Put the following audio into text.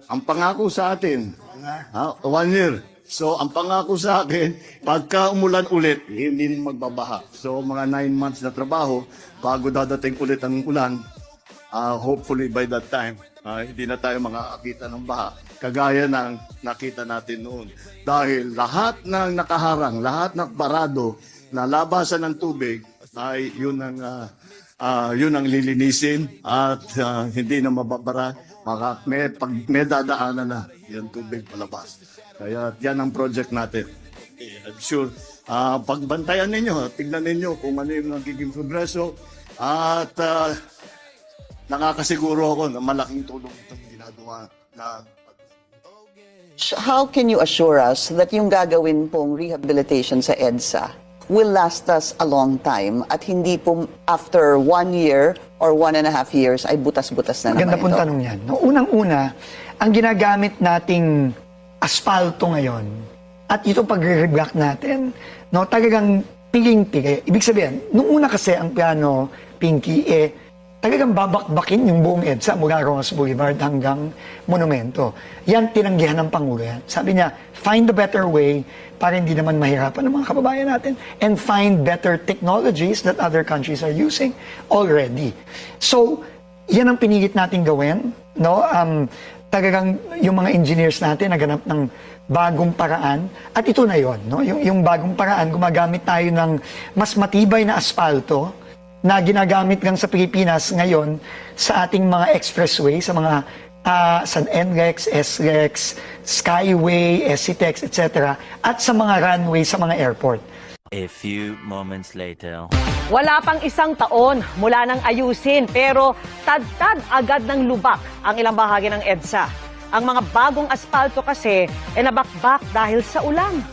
Ang pangako sa atin, 1 year. So, ang pangako sa akin, pagka umulan ulit, hindi magbabaha. So, mga 9 months na trabaho, bago dadating ulit ang ulan, hopefully by that time, hindi na tayo makakakita ng baha. Kagaya ng nakita natin noon. Dahil lahat ng nakaharang, lahat ng barado na labasan ng tubig, ay yun ang lilinisin at hindi na mababara. Pag may dadaanan na yung tubig palabas. Kaya yan ang project natin. Okay, I'm sure pagbantayan ninyo, tignan ninyo kung ano yung nagiging progreso at nakakasiguro ako na malaking tulong itong ginagawa na. How can you assure us that yung gagawin pong rehabilitation sa EDSA will last us a long time at hindi po after 1 year or 1.5 years ay butas-butas na naman Ganda pong ito? tanong yan. No, unang-una, ang ginagamit nating aspalto ngayon at itong pagre-reblock natin, no, talagang piging-pigay. Ibig sabihin, nung una kasi ang piano, Pinky, talagang babakbakin yung buong EDSA mula Rojas Boulevard hanggang Monumento. Yan, tinanggihan ng Pangulo yan. Sabi niya, find the better way para hindi naman mahirapan ng mga kababayan natin and find better technologies that other countries are using already. So, yan ang pinilit natin gawin. No? Talagang yung mga engineers natin naganap ng bagong paraan. At ito na yon, no? Yung bagong paraan, gumagamit tayo ng mas matibay na aspalto na ginagamit lang sa Pilipinas ngayon sa ating mga expressway, sa mga sa NLEX, SLEX, Skyway, SCTEX, etc. at sa mga runway sa mga airport. A few moments later. Wala pang 1 taon mula nang ayusin pero tad-tad agad ng lubak ang ilang bahagi ng EDSA. Ang mga bagong aspalto kasi ay nabakbak dahil sa ulan.